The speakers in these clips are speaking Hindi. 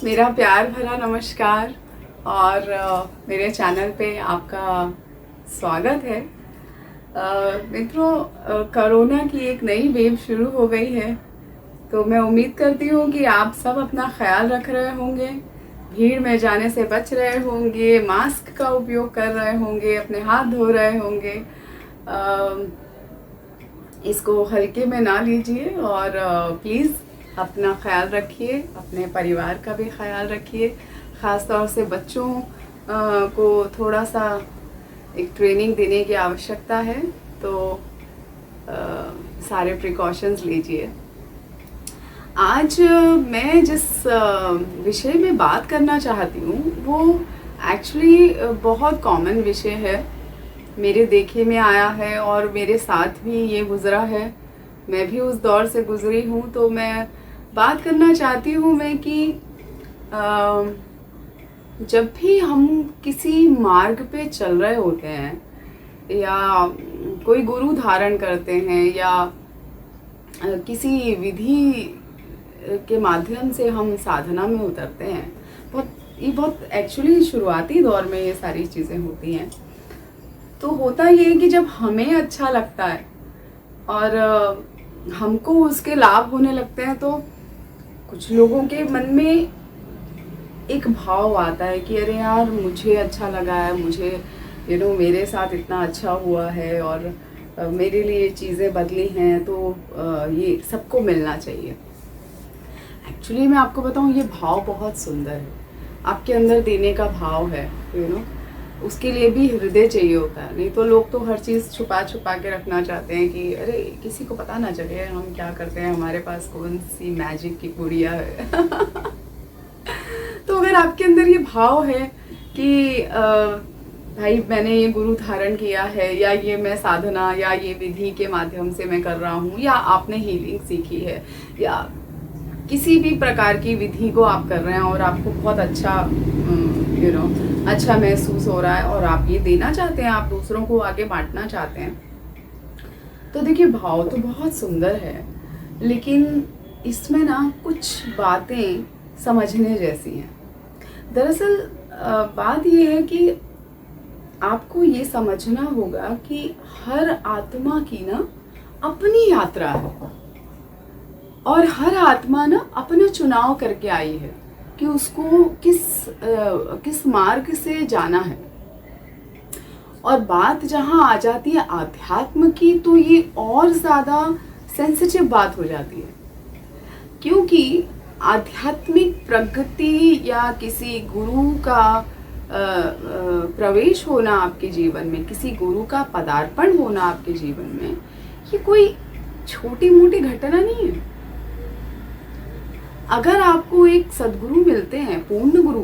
मेरा प्यार भरा नमस्कार और मेरे चैनल पे आपका स्वागत है। मित्रों, कोरोना की एक नई वेव शुरू हो गई है, तो मैं उम्मीद करती हूँ कि आप सब अपना ख्याल रख रहे होंगे, भीड़ में जाने से बच रहे होंगे, मास्क का उपयोग कर रहे होंगे, अपने हाथ धो रहे होंगे। इसको हल्के में ना लीजिए और प्लीज़ अपना ख्याल रखिए, अपने परिवार का भी ख्याल रखिए। ख़ास तौर से बच्चों को थोड़ा सा एक ट्रेनिंग देने की आवश्यकता है, तो सारे प्रिकॉशंस लीजिए। आज मैं जिस विषय में बात करना चाहती हूँ वो एक्चुअली बहुत कॉमन विषय है, मेरे देखे में आया है और मेरे साथ भी ये गुज़रा है। मैं भी उस दौर से गुज़री हूँ, तो मैं बात करना चाहती हूँ कि जब भी हम किसी मार्ग पे चल रहे होते हैं या कोई गुरु धारण करते हैं या किसी विधि के माध्यम से हम साधना में उतरते हैं, बहुत एक्चुअली शुरुआती दौर में ये सारी चीज़ें होती हैं। तो होता ये है कि जब हमें अच्छा लगता है और हमको उसके लाभ होने लगते हैं, तो कुछ लोगों के मन में एक भाव आता है कि अरे यार, मुझे अच्छा लगा है, मुझे मेरे साथ इतना अच्छा हुआ है और मेरे लिए चीज़ें बदली हैं, तो ये सबको मिलना चाहिए। एक्चुअली मैं आपको बताऊं, ये भाव बहुत सुंदर है, आपके अंदर देने का भाव है। उसके लिए भी हृदय चाहिए होता है, नहीं तो लोग तो हर चीज़ छुपा छुपा के रखना चाहते हैं कि अरे किसी को पता ना चले हम क्या करते हैं, हमारे पास कौन सी मैजिक की गुड़िया है। तो अगर आपके अंदर ये भाव है कि भाई मैंने ये गुरु धारण किया है, या ये मैं साधना या ये विधि के माध्यम से मैं कर रहा हूँ, या आपने हीलिंग सीखी है, या किसी भी प्रकार की विधि को आप कर रहे हैं और आपको बहुत अच्छा अच्छा महसूस हो रहा है और आप ये देना चाहते हैं, आप दूसरों को आगे बांटना चाहते हैं, तो देखिए भाव तो बहुत सुंदर है, लेकिन इसमें ना कुछ बातें समझने जैसी हैं। दरअसल बात ये है कि आपको ये समझना होगा कि हर आत्मा की ना अपनी यात्रा है और हर आत्मा ना अपना चुनाव करके आई है कि उसको किस मार्ग से जाना है। और बात जहाँ आ जाती है आध्यात्म की, तो ये और ज़्यादा सेंसिटिव बात हो जाती है, क्योंकि आध्यात्मिक प्रगति या किसी गुरु का प्रवेश होना आपके जीवन में, किसी गुरु का पदार्पण होना आपके जीवन में, ये कोई छोटी मोटी घटना नहीं है। अगर आपको एक सद्गुरु मिलते हैं, पूर्ण गुरु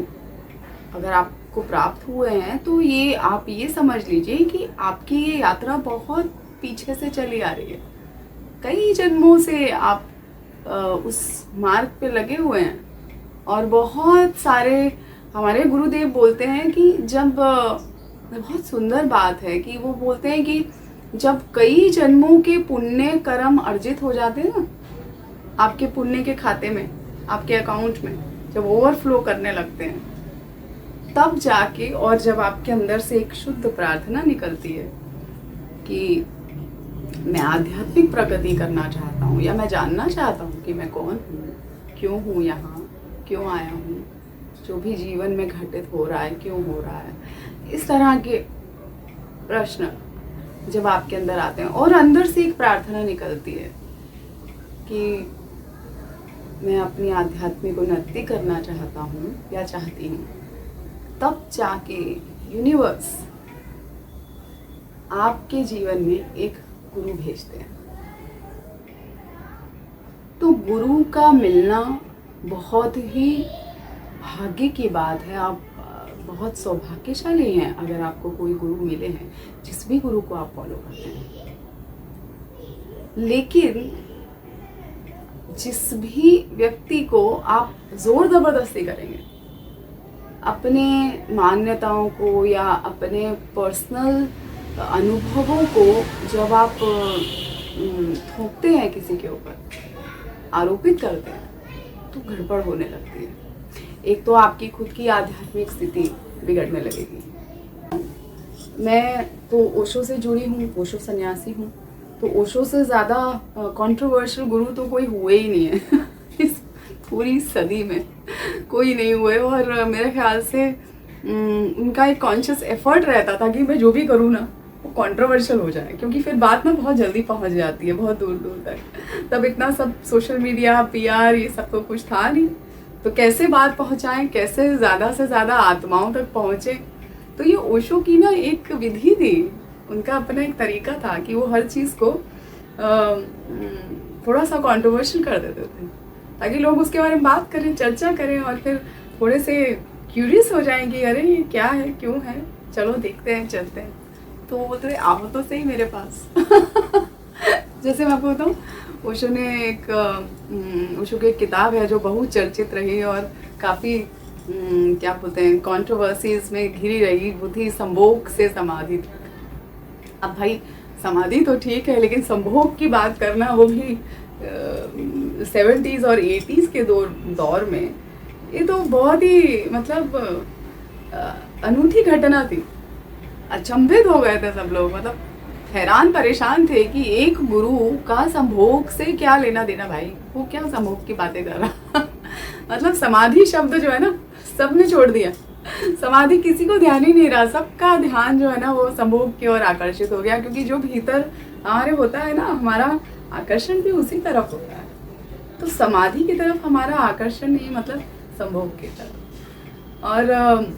अगर आपको प्राप्त हुए हैं, तो ये आप ये समझ लीजिए कि आपकी ये यात्रा बहुत पीछे से चली आ रही है। कई जन्मों से आप उस मार्ग पे लगे हुए हैं। और बहुत सारे हमारे गुरुदेव बोलते हैं कि जब बहुत सुंदर बात है कि वो बोलते हैं कि जब कई जन्मों के पुण्य कर्म अर्जित हो जाते हैं ना, आपके पुण्य के खाते में, आपके अकाउंट में जब ओवरफ्लो करने लगते हैं, तब जाके, और जब आपके अंदर से एक शुद्ध प्रार्थना निकलती है कि मैं आध्यात्मिक प्रगति करना चाहता हूँ, या मैं जानना चाहता हूँ कि मैं कौन हूँ, क्यों हूँ यहाँ, क्यों आया हूँ, जो भी जीवन में घटित हो रहा है क्यों हो रहा है, इस तरह के प्रश्न जब आपके अंदर आते हैं और अंदर से एक प्रार्थना निकलती है कि मैं अपनी आध्यात्मिक उन्नति करना चाहता हूँ या चाहती हूँ, तब जाके यूनिवर्स आपके जीवन में एक गुरु भेजते हैं। तो गुरु का मिलना बहुत ही भाग्य की बात है। आप बहुत सौभाग्यशाली हैं अगर आपको कोई गुरु मिले हैं, जिस भी गुरु को आप फॉलो करते हैं। लेकिन जिस भी व्यक्ति को आप जोर जबरदस्ती करेंगे, अपने मान्यताओं को या अपने पर्सनल अनुभवों को जब आप थोपते हैं, किसी के ऊपर आरोपित करते हैं, तो गड़बड़ होने लगती है। एक तो आपकी खुद की आध्यात्मिक स्थिति बिगड़ने लगेगी। मैं तो ओशो से जुड़ी हूँ, ओशो सन्यासी हूँ, तो ओशो से ज़्यादा कंट्रोवर्शियल गुरु तो कोई हुए ही नहीं है इस पूरी सदी में कोई नहीं हुए। और मेरे ख्याल से उनका एक कॉन्शियस एफर्ट रहता था कि मैं जो भी करूँ ना वो कंट्रोवर्शियल हो जाए, क्योंकि फिर बात ना बहुत जल्दी पहुँच जाती है बहुत दूर दूर तक। तब इतना सब सोशल मीडिया PR ये सब तो कुछ था नहीं, तो कैसे बात पहुँचाएं, कैसे ज़्यादा से ज़्यादा आत्माओं तक पहुँचे। तो ये ओशो की ना एक विधि थी, उनका अपना एक तरीका था कि वो हर चीज़ को थोड़ा सा कंट्रोवर्शियल कर देते थे ताकि लोग उसके बारे में बात करें, चर्चा करें और फिर थोड़े से क्यूरियस हो जाएं कि अरे ये क्या है, क्यों है, चलो देखते हैं, चलते हैं। तो वो बोलते आओ तो सही मेरे पास जैसे मैं आपको बताऊँ, ओशो ने ओशो की एक किताब है जो बहुत चर्चित रही और काफ़ी क्या बोलते हैं कंट्रोवर्सीज में घिरी रही, वो थी संभोग से समाधि। अब भाई समाधि तो ठीक है, लेकिन संभोग की बात करना वो भी 70s और 80s के दौर में, ये तो बहुत ही मतलब अनूठी घटना थी। अचंभित हो गए थे सब लोग, मतलब हैरान परेशान थे कि एक गुरु का संभोग से क्या लेना देना भाई, वो क्या संभोग की बातें कर रहा मतलब समाधि शब्द जो है ना सबने छोड़ दिया, समाधि किसी को ध्यान ही नहीं रहा, सबका ध्यान जो है ना वो संभोग की ओर आकर्षित हो गया, क्योंकि जो भीतर हमारे होता है ना हमारा आकर्षण भी उसी तरफ होता है। तो समाधि की तरफ हमारा आकर्षण नहीं, मतलब संभोग की तरफ। और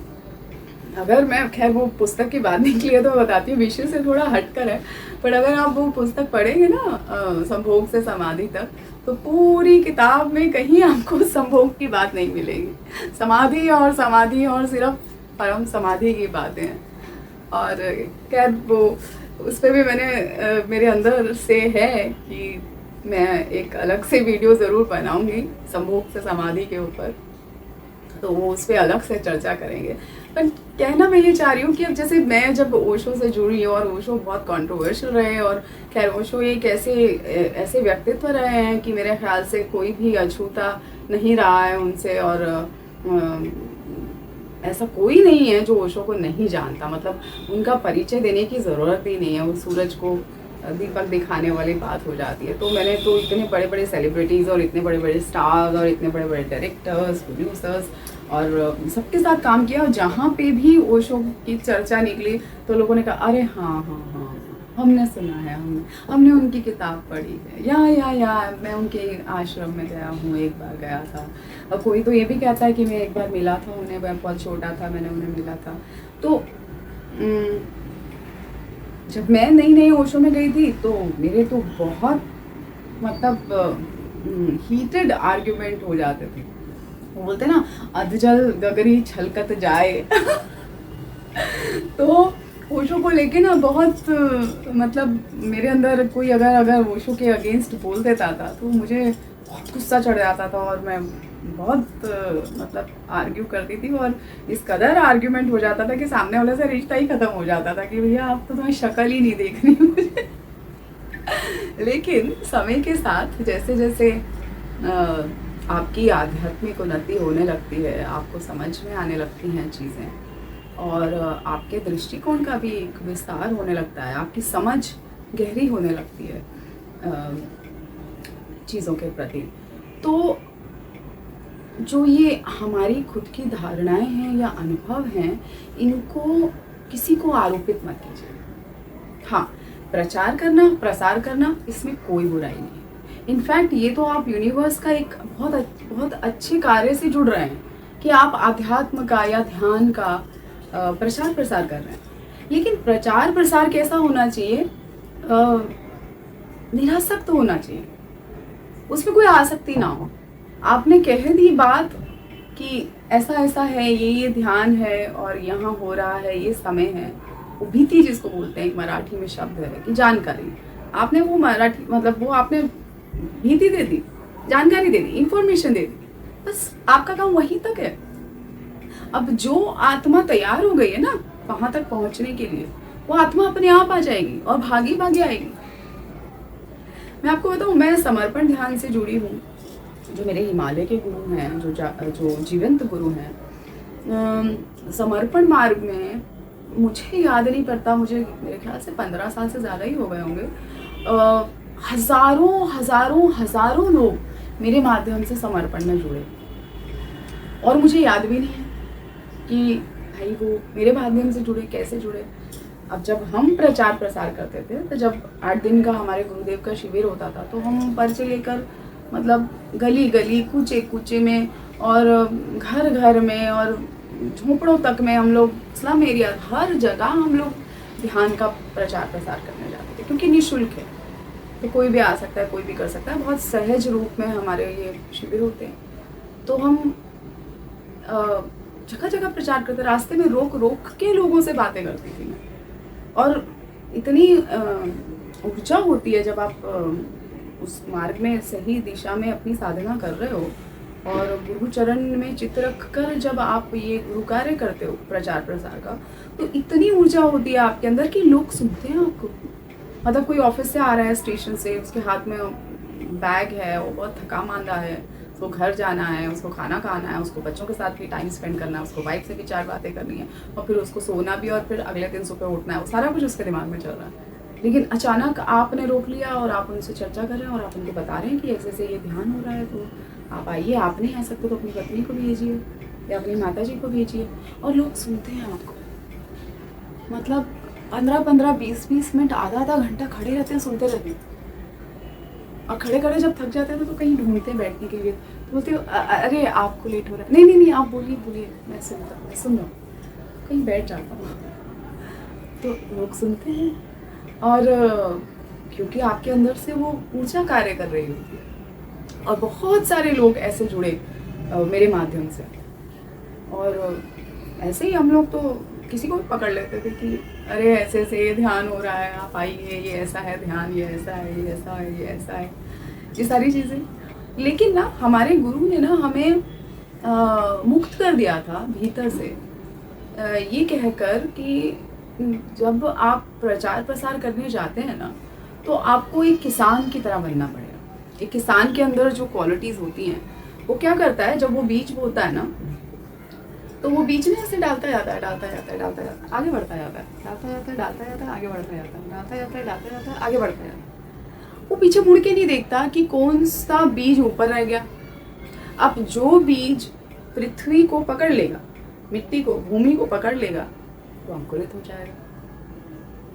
अगर मैं खैर वो पुस्तक की बात निकली है तो बताती हूँ, विषय से थोड़ा हटकर है, पर अगर आप वो पुस्तक पढ़ेंगे ना संभोग से समाधि तक, तो पूरी किताब में कहीं आपको संभोग की बात नहीं मिलेगी। समाधि और सिर्फ परम समाधि की बातें हैं। और खैर वो उस पर भी मैंने मेरे अंदर से है कि मैं एक अलग से वीडियो ज़रूर बनाऊंगी संभोग से समाधि के ऊपर, तो वो उस पर अलग से चर्चा करेंगे। पर कहना मैं ये चाह रही हूँ कि अब जैसे मैं जब ओशो से जुड़ी और ओशो बहुत कंट्रोवर्शियल रहे, और खैर ओशो एक ऐसे व्यक्तित्व रहे हैं कि मेरे ख्याल से कोई भी अछूता नहीं रहा है उनसे, और ऐसा कोई नहीं है जो ओशो को नहीं जानता, मतलब उनका परिचय देने की ज़रूरत ही नहीं है, वो सूरज को दीपक दिखाने वाली बात हो जाती है। तो मैंने तो इतने बड़े बड़े सेलिब्रिटीज़ और इतने बड़े बड़े स्टार्स और इतने बड़े बड़े डायरेक्टर्स, प्रोड्यूसर्स और सबके साथ काम किया, और जहाँ पे भी ओशो की चर्चा निकली तो लोगों ने कहा अरे हाँ हाँ हाँ हमने सुना है, हमने उनकी किताब पढ़ी है, या मैं उनके आश्रम में गया हूँ, एक बार गया था। और कोई तो ये भी कहता है कि मैं एक बार मिला था उन्हें, मैं बहुत छोटा था, मैंने उन्हें मिला था। तो जब मैं नई ओशो में गई थी तो मेरे तो बहुत मतलब हीटेड आर्ग्यूमेंट हो जाते थे। वो बोलते ना अधजल गगरी छलकत जाए तो ओशो को लेके ना बहुत मतलब मेरे अंदर कोई अगर ओशो के अगेंस्ट बोल देता था तो मुझे बहुत गुस्सा चढ़ जाता था, और मैं बहुत मतलब आर्ग्यू करती थी, और इस कदर आर्ग्यूमेंट हो जाता था कि सामने वाले से रिश्ता ही खत्म हो जाता था कि भैया आप तो तुम्हें शक्ल ही नहीं देखनी मुझे लेकिन समय के साथ जैसे जैसे आपकी आध्यात्मिक उन्नति होने लगती है, आपको समझ में आने लगती हैं चीज़ें, और आपके दृष्टिकोण का भी एक विस्तार होने लगता है, आपकी समझ गहरी होने लगती है चीज़ों के प्रति। तो जो ये हमारी खुद की धारणाएं हैं या अनुभव हैं, इनको किसी को आरोपित मत कीजिए। हाँ, प्रचार करना, प्रसार करना, इसमें कोई बुराई नहीं है। इनफैक्ट ये तो आप यूनिवर्स का एक बहुत अच्छे कार्य से जुड़ रहे हैं कि आप आध्यात्म का या ध्यान का प्रचार प्रसार कर रहे हैं। लेकिन प्रचार प्रसार कैसा होना चाहिए? निरासक्त होना चाहिए, उसमें कोई आसक्ति ना हो। आपने कह दी बात कि ऐसा ऐसा है, ये ध्यान है और यहाँ हो रहा है, ये समय है, उभीति जिसको बोलते हैं, एक मराठी में शब्द है कि जानकारी। आपने वो मराठी मतलब वो आपने भीति दे दी, जानकारी दे दी, इंफॉर्मेशन दे दी, बस आपका काम वहीं तक है। अब जो आत्मा तैयार हो गई है ना वहां तक पहुंचने के लिए, वो आत्मा अपने आप आ जाएगी और भागी भागी आएगी। मैं आपको बताऊं, मैं समर्पण ध्यान से जुड़ी हूँ, जो मेरे हिमालय के गुरु हैं, जो जीवंत गुरु हैं, समर्पण मार्ग में मुझे याद नहीं पड़ता, मुझे मेरे ख्याल से 15 साल से ज़्यादा ही हो गए होंगे, हज़ारों हज़ारों हज़ारों लोग मेरे माध्यम से समर्पण में जुड़े और मुझे याद भी नहीं है कि भाई वो मेरे माध्यम से जुड़े, कैसे जुड़े। अब जब हम प्रचार प्रसार करते थे तो जब 8 दिन का हमारे गुरुदेव का शिविर होता था तो हम पर्चे लेकर मतलब गली गली, कूचे कूचे में और घर घर में और झोपड़ों तक में हम लोग, स्लम एरिया, हर जगह हम लोग ध्यान का प्रचार प्रसार करने जाते थे, क्योंकि निःशुल्क है तो कोई भी आ सकता है, कोई भी कर सकता है। बहुत सहज रूप में हमारे ये शिविर होते हैं। तो हम जगह जगह प्रचार करते, रास्ते में रोक रोक के लोगों से बातें करती थी मैं। और इतनी ऊर्जा होती है जब आप उस मार्ग में सही दिशा में अपनी साधना कर रहे हो और गुरु चरण में चित्त रख कर जब आप ये गुरु कार्य करते हो प्रचार प्रसार का, तो इतनी ऊर्जा होती है आपके अंदर कि लोग सुनते हैं आपको। मतलब कोई ऑफिस से आ रहा है, स्टेशन से, उसके हाथ में बैग है, वो बहुत थका मांदा है, उसको घर जाना है, उसको खाना खाना है, उसको बच्चों के साथ भी टाइम स्पेंड करना है, उसको वाइफ से भी 4 बातें करनी है और फिर उसको सोना भी और फिर अगले दिन सुबह उठना है। वो सारा कुछ उसके दिमाग में चल रहा है। लेकिन अचानक आपने रोक लिया और आप उनसे चर्चा कर रहे हैं और आप उनको बता रहे हैं कि ऐसे ऐसे ये ध्यान हो रहा है, तो आप आइए। आप नहीं आ सकते तो अपनी पत्नी को भेजिए या अपनी माता जी को भेजिए, और लोग सुनते हैं आपको। मतलब 15-15, 20-20 मिनट, आधा घंटा खड़े रहते हैं, सुनते रहते हैं। और खड़े खड़े जब थक जाते हैं तो कहीं ढूंढते हैं बैठने के लिए, तो बोलते हो अरे आपको लेट हो रहा है, नहीं आप बोलिए, मैं सुन रहा हूँ, कहीं बैठ जाता हूँ। तो लोग सुनते हैं और क्योंकि आपके अंदर से वो ऊर्जा कार्य कर रही होती है। और बहुत सारे लोग ऐसे जुड़े मेरे माध्यम से, और ऐसे ही हम लोग तो किसी को भी पकड़ लेते थे कि अरे ऐसे ऐसे ये ध्यान हो रहा है, आप आइए, ये ऐसा है ध्यान, ये ऐसा है, ये ऐसा है, ये ऐसा है, ये सारी चीज़ें। लेकिन ना हमारे गुरु ने ना हमें मुक्त कर दिया था भीतर से, ये कहकर कि जब आप प्रचार प्रसार करने जाते हैं ना, तो आपको एक किसान की तरह बनना पड़ेगा। एक किसान के अंदर जो क्वालिटीज़ होती हैं, वो क्या करता है, जब वो बीज बोता है ना, तो वो बीच में ऐसे डालता जाता है, आगे बढ़ता जाता है, आगे बढ़ता जाता है, आगे बढ़ता जाता है। वो पीछे मुड़ के नहीं देखता कि कौन सा बीज ऊपर रह गया। अब जो बीज पृथ्वी को पकड़ लेगा, मिट्टी को, भूमि को पकड़ लेगा, वो अंकुरित हो जाएगा,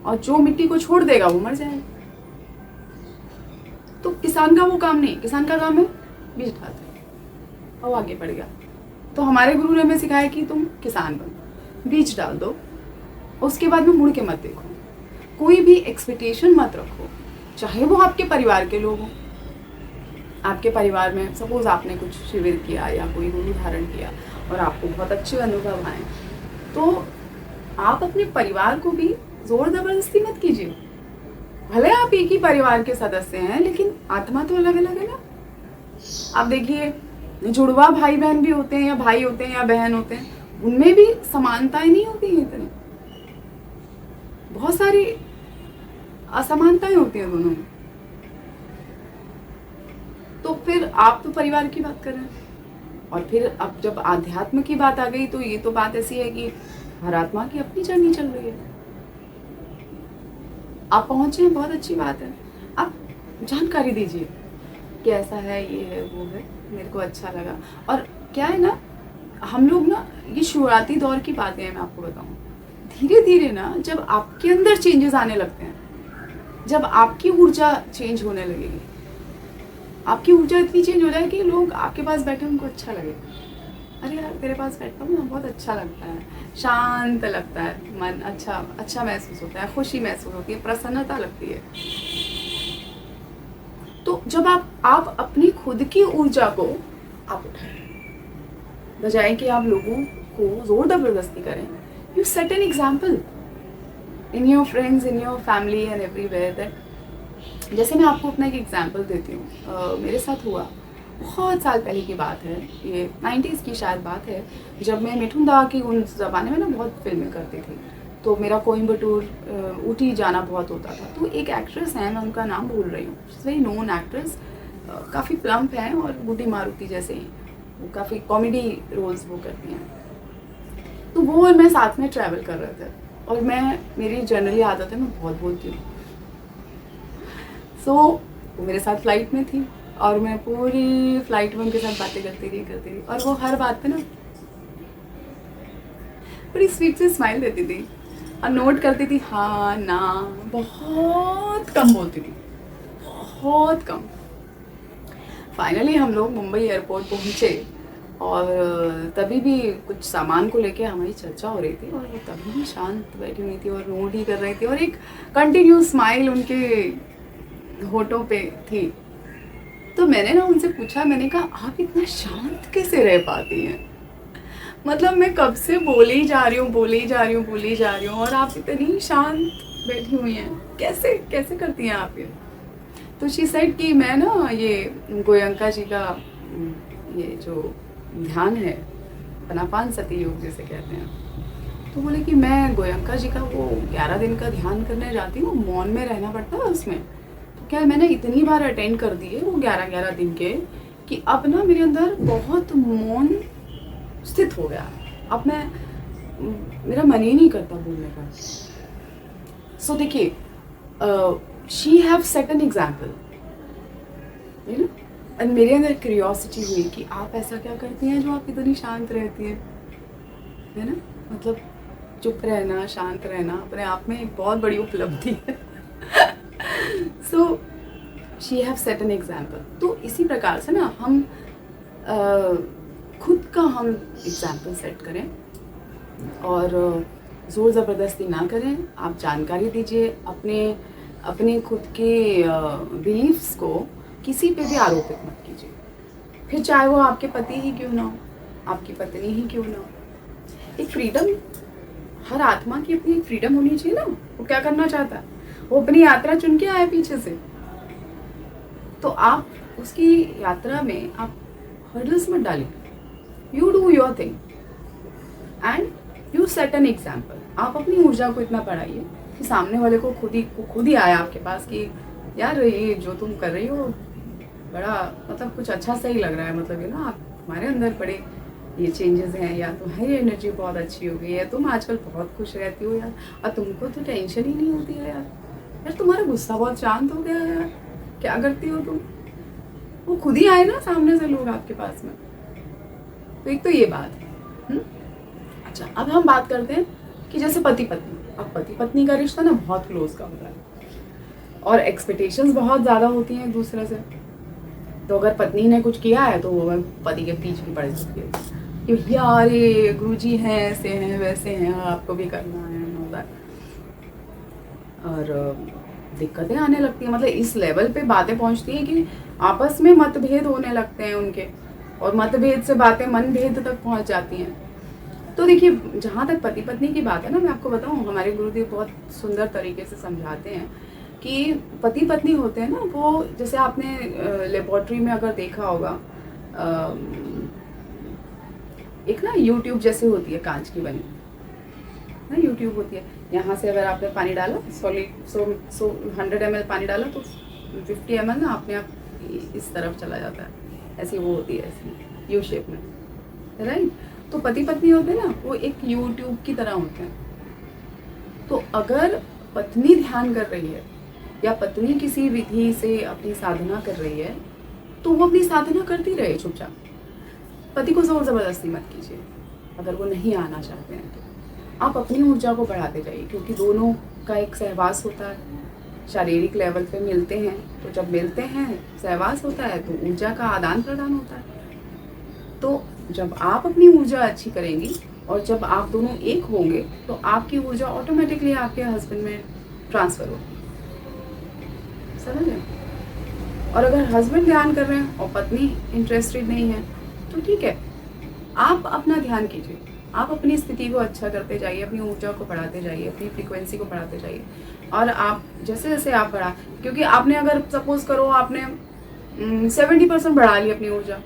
और जो मिट्टी को छोड़ देगा वो मर जाएगा। तो किसान का वो काम नहीं, किसान का काम है बीज डालते और आगे बढ़ गया। तो हमारे गुरु ने हमें सिखाया कि तुम किसान बनो, बीज डाल दो, उसके बाद में मुड़ के मत देखो, कोई भी एक्सपेक्टेशन मत रखो, चाहे वो आपके परिवार के लोग हों। आपके परिवार में सपोज आपने कुछ शिविर किया या कोई गुरु धारण किया और आपको बहुत अच्छे अनुभव आए, तो आप अपने परिवार को भी जोर जबरदस्ती मत कीजिए। भले आप एक ही परिवार के सदस्य हैं, लेकिन आत्मा तो अलग अलग है ना। आप देखिए, जुड़वा भाई बहन भी होते हैं, या भाई होते हैं या बहन होते हैं, उनमें भी समानताएं नहीं होती हैं इतनी, बहुत सारी असमानताएं होती हैं दोनों में। तो फिर आप तो परिवार की बात कर रहे हैं, और फिर अब जब आध्यात्म की बात आ गई तो ये तो बात ऐसी है कि हर आत्मा की अपनी जर्नी चल रही है। आप पहुंचे हैं, बहुत अच्छी बात है, आप जानकारी दीजिए कि ऐसा है, ये है, वो है, मेरे को अच्छा लगा। और क्या है ना, हम लोग ना, ये शुरुआती दौर की बातें हैं, मैं आपको बताऊं, धीरे धीरे ना जब आपके अंदर चेंजेस आने लगते हैं, जब आपकी ऊर्जा चेंज होने लगेगी, आपकी ऊर्जा इतनी चेंज हो जाए कि लोग आपके पास बैठे उनको अच्छा लगे, अरे यार तेरे पास बैठा हूँ ना, बहुत अच्छा लगता है, शांत लगता है, मन अच्छा महसूस होता है, खुशी महसूस होती है, प्रसन्नता लगती है। तो जब आप अपनी खुद की ऊर्जा को आप उठाएं, बजाय कि आप लोगों को जोर जबरदस्ती करें, you set an example in your friends, in your family and everywhere that. जैसे मैं आपको अपना एक एग्जाम्पल देती हूँ, मेरे साथ हुआ, बहुत साल पहले की बात है, ये 90s की शायद बात है, जब मैं मिठुन दा की उन ज़माने में ना बहुत फिल्में करती थी, तो मेरा कोयम्बटूर, ऊटी जाना बहुत होता था। तो एक एक्ट्रेस है, मैं उनका नाम भूल रही हूँ, वेरी नोन एक्ट्रेस, काफ़ी प्लम्प हैं और गुड्डी मारुति जैसे ही, वो काफ़ी कॉमेडी रोल्स वो करती हैं। तो वो और मैं साथ में ट्रैवल कर रहे थे, और मेरी जनरली आदत है, मैं बहुत बोलती हूँ। सो वो मेरे साथ फ्लाइट में थी और मैं पूरी फ्लाइट में उनके साथ बातें करती रही, और वो हर बात पे ना बड़ी स्वीट से स्माइल देती थी और नोट करती थी, हाँ ना, बहुत कम बोलती थी, बहुत कम। फाइनली हम लोग मुंबई एयरपोर्ट पहुँचे, और तभी भी कुछ सामान को लेके हमारी चर्चा हो रही थी, और वो तभी भी शांत बैठी हुई थी और नोट ही कर रही थी, और एक कंटिन्यूस स्माइल उनके होठों पे थी। तो मैंने ना उनसे पूछा, मैंने कहा आप इतना शांत कैसे रह पाती हैं? मतलब मैं कब से बोली जा रही हूँ और आप इतनी शांत बैठी हुई हैं, कैसे कैसे करती हैं आप ये? तो शी सेड कि मैं ना ये गोयंका जी का ये जो ध्यान है, आनापान सती योग जिसे कहते हैं, तो बोले कि मैं गोयंका जी का वो 11 दिन का ध्यान करने जाती हूँ, मौन में रहना पड़ता है उसमें। तो क्या मैंने इतनी बार अटेंड कर दिए वो 11 दिन के, कि अब ना मेरे अंदर बहुत मौन स्थित हो गया। अब मेरा मन ही नहीं करता बोलने का। सो देखिए, she have set an example, you know, और मेरे अंदर क्यूरियोसिटी हुई कि आप ऐसा क्या करती हैं जो आप इतनी शांत रहती हैं, है ना? मतलब चुप रहना, शांत रहना अपने आप में एक बहुत बड़ी उपलब्धि है। So she have set an example. तो इसी प्रकार से ना हम खुद का हम एग्जाम्पल सेट करें, और ज़ोर ज़बरदस्ती ना करें। आप जानकारी दीजिए, अपने खुद के बिलीफ्स को किसी पे भी आरोपित मत कीजिए, फिर चाहे वो आपके पति ही क्यों ना हो, आपकी पत्नी ही क्यों ना हो। एक फ्रीडम, हर आत्मा की अपनी एक फ्रीडम होनी चाहिए ना। वो क्या करना चाहता है, वो अपनी यात्रा चुन के आए पीछे से, तो आप उसकी यात्रा में आप हर्डल्स मत डालिए। You do your thing and you set an example. आप अपनी ऊर्जा को इतना बढ़ाइए कि सामने वाले को खुद ही आया आपके पास कि यार ये जो तुम कर रही हो बड़ा, मतलब कुछ अच्छा सही लग रहा है, मतलब ये ना आप हमारे अंदर बड़े ये चेंजेस हैं, या तुम्हारी एनर्जी बहुत अच्छी हो गई है, तुम आजकल बहुत खुश रहती हो यार, और तुमको तो टेंशन ही नहीं होती है यार तुम्हारा गुस्सा बहुत शांत हो गया है यार, क्या करती हो तुम? वो खुद ही आए ना सामने से लोग आपके पास में। तो एक तो ये बात है। अच्छा, अब हम बात करते हैं कि जैसे पति पत्नी। अब पति पत्नी का रिश्ता ना बहुत क्लोज का होता है, और एक्सपेक्टेशंस बहुत ज़्यादा होती हैं एक दूसरे से। तो अगर पत्नी ने कुछ किया है तो वो पति के पीछे भी पड़ सकती है कि यार ये गुरुजी हैं, ऐसे हैं वैसे हैं, आपको भी करना है, होता है। और दिक्कतें आने लगती हैं, मतलब इस लेवल पे बातें पहुंचती हैं कि आपस में मतभेद होने लगते हैं उनके, और मतभेद से बातें मनभेद तक पहुंच जाती हैं। तो देखिए, जहाँ तक पति पत्नी की बात है ना, मैं आपको बताऊँ, हमारे गुरुदेव बहुत सुंदर तरीके से समझाते हैं कि पति पत्नी होते हैं ना, वो जैसे आपने लेबोरेटरी में अगर देखा होगा, एक ना यूट्यूब जैसे होती है, कांच की बनी ना यूट्यूब होती है। यहाँ से अगर आपने पानी डाला, 100 ml पानी डाला तो 50 ml ना अपने आप इस तरफ चला जाता है, ऐसी वो होती है, ऐसी यू शेप में, राइट? तो पति पत्नी होते हैं ना, वो एक यूट्यूब की तरह होते हैं। तो अगर पत्नी ध्यान कर रही है या पत्नी किसी विधि से अपनी साधना कर रही है, तो वो अपनी साधना करती रहे चुपचाप। पति को जोर जबरदस्ती मत कीजिए। अगर वो नहीं आना चाहते हैं तो आप अपनी ऊर्जा को बढ़ाते जाइए, क्योंकि दोनों का एक सहवास होता है, शारीरिक लेवल पे मिलते हैं। तो जब मिलते हैं, सहवास होता है, तो ऊर्जा का आदान प्रदान होता है। तो जब आप अपनी ऊर्जा अच्छी करेंगी और जब आप दोनों एक होंगे, तो आपकी ऊर्जा ऑटोमेटिकली आपके हस्बैंड में ट्रांसफर होगी। समझ रहे? और अगर हस्बैंड ध्यान कर रहे हैं और पत्नी इंटरेस्टेड नहीं है, तो ठीक है, आप अपना ध्यान कीजिए, आप अपनी स्थिति को अच्छा करते जाइए, अपनी ऊर्जा को बढ़ाते जाइए, अपनी फ्रीक्वेंसी को बढ़ाते जाइए। और आप जैसे जैसे आप बढ़ा, क्योंकि आपने अगर सपोज करो आपने 70% बढ़ा ली अपनी ऊर्जा,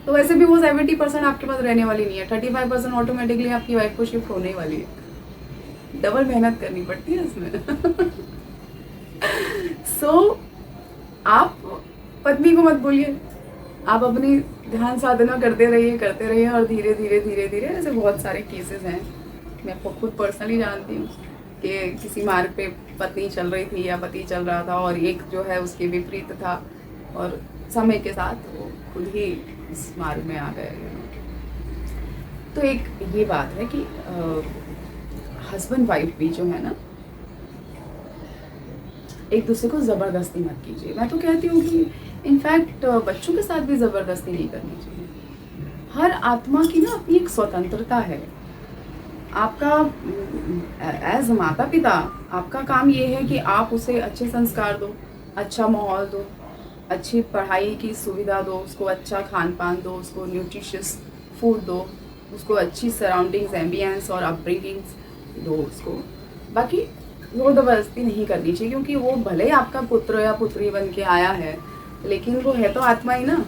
तो वैसे भी वो 70% आपके पास रहने वाली नहीं है, 35% ऑटोमेटिकली आपकी वाइफ को शिफ्ट होने वाली है। डबल मेहनत करनी पड़ती है इसमें। सो आप पत्नी को मत बोलिए, आप अपनी ध्यान साधना करते रहिए और धीरे धीरे ऐसे बहुत सारे केसेस हैं, मैं खुद पर्सनली जानती हूँ कि किसी मार्ग पे पत्नी चल रही थी या पति चल रहा था और एक जो है उसके विपरीत था और समय के साथ वो खुद ही इस मार्ग में आ गए। तो एक ये बात है कि हस्बैंड वाइफ भी जो है ना, एक दूसरे को ज़बरदस्ती मत कीजिए। मैं तो कहती हूँ कि इनफैक्ट बच्चों के साथ भी ज़बरदस्ती नहीं करनी चाहिए। हर आत्मा की ना अपनी एक स्वतंत्रता है। आपका एज माता पिता आपका काम ये है कि आप उसे अच्छे संस्कार दो, अच्छा माहौल दो, अच्छी पढ़ाई की सुविधा दो, उसको अच्छा खान पान दो, उसको न्यूट्रिशियस फूड दो, उसको अच्छी सराउंडिंग्स, एम्बियंस और अपब्रिंगिंग्स दो उसको। बाकी वो ज़बरदस्ती नहीं करनी चाहिए, क्योंकि वो भले ही आपका पुत्र या पुत्री बन के आया है, लेकिन वो है तो आत्मा ही ना।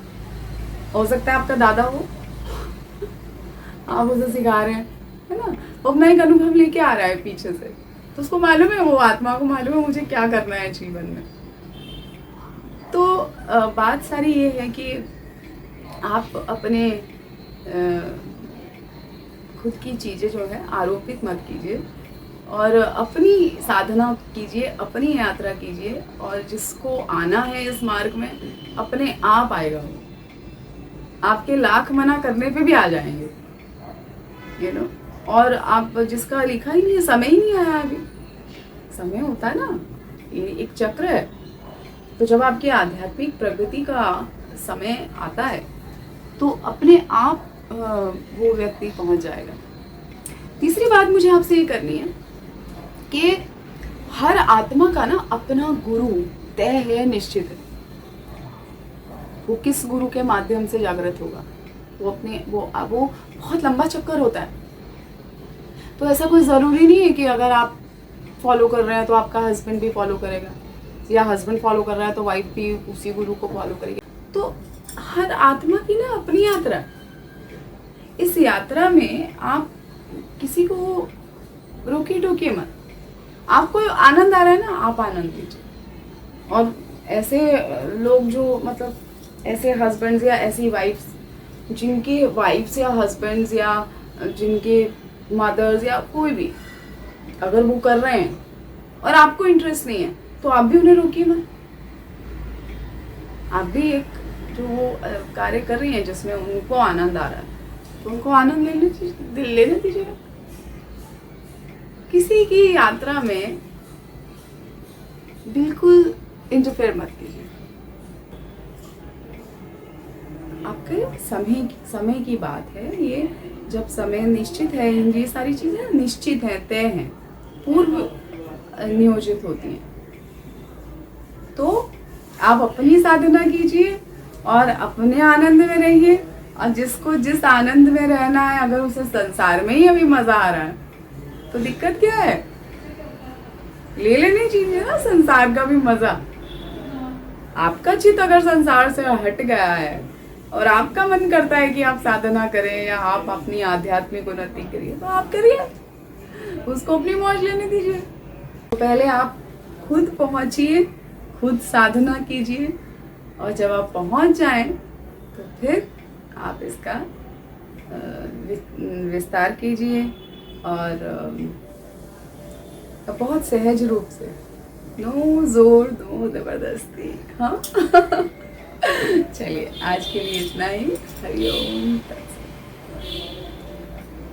हो सकता है आपका दादा हो, आप उसे सिखा रहे हैं, है ना, वो अपना एक अनुभव लेके आ रहा है पीछे से, तो उसको मालूम है, वो आत्मा को मालूम है मुझे क्या करना है जीवन में। तो बात सारी ये है कि आप अपने खुद की चीज़ें जो है आरोपित मत कीजिए और अपनी साधना कीजिए, अपनी यात्रा कीजिए, और जिसको आना है इस मार्ग में अपने आप आएगा। वो आपके लाख मना करने पे भी आ जाएंगे, यू नो। और आप जिसका लिखा ही नहीं है, समय ही नहीं आया अभी, समय होता है ना, ये एक चक्र है। तो जब आपकी आध्यात्मिक प्रगति का समय आता है तो अपने आप वो व्यक्ति पहुंच जाएगा। तीसरी बात मुझे आपसे ये करनी है कि हर आत्मा का ना अपना गुरु तय है, निश्चित है। वो किस गुरु के माध्यम से जागृत होगा, वो बहुत लंबा चक्कर होता है। तो ऐसा कोई ज़रूरी नहीं है कि अगर आप फॉलो कर रहे हैं तो आपका हस्बैंड भी फॉलो करेगा, या हस्बैंड फॉलो कर रहा है तो वाइफ भी उसी गुरु को फॉलो करेगी। तो हर आत्मा की ना अपनी यात्रा, इस यात्रा में आप किसी को रोकिए टोकिए मत। आपको आनंद आ रहा है ना, आप आनंद लीजिए। और ऐसे लोग जो मतलब ऐसे हस्बैंड्स या ऐसी वाइफ्स जिनके वाइफ्स या हस्बैंड्स या जिनके मदर्स या कोई भी अगर वो कर रहे हैं और आपको इंटरेस्ट नहीं है, तो आप भी उन्हें रोकिए मत। आप भी एक जो वो कार्य कर रही हैं जिसमें उनको आनंद आ रहा है, तो उनको आनंद लेने दीजिएगा। किसी की यात्रा में बिल्कुल इंटरफेयर मत कीजिए। आपके समय की बात है ये, जब समय निश्चित है, ये सारी चीजें निश्चित हैं, तय हैं, पूर्व नियोजित होती हैं। तो आप अपनी साधना कीजिए और अपने आनंद में रहिए। और जिसको जिस आनंद में रहना है, अगर उसे संसार में ही अभी मजा आ रहा है तो दिक्कत क्या है, ले लेनी चाहिए ना संसार का भी मजा। आपका चित्त अगर संसार से हट गया है और आपका मन करता है कि आप साधना करें या आप अपनी आध्यात्मिक उन्नति करिए, तो आप करिए, उसको अपनी मौज लेने दीजिए। तो पहले आप खुद पहुंचिए, खुद साधना कीजिए, और जब आप पहुंच जाएं तो फिर आप इसका विस्तार कीजिए और बहुत सहज रूप से, नो जोर नो जबरदस्ती। हाँ चलिए आज के लिए इतना ही। हरिओम।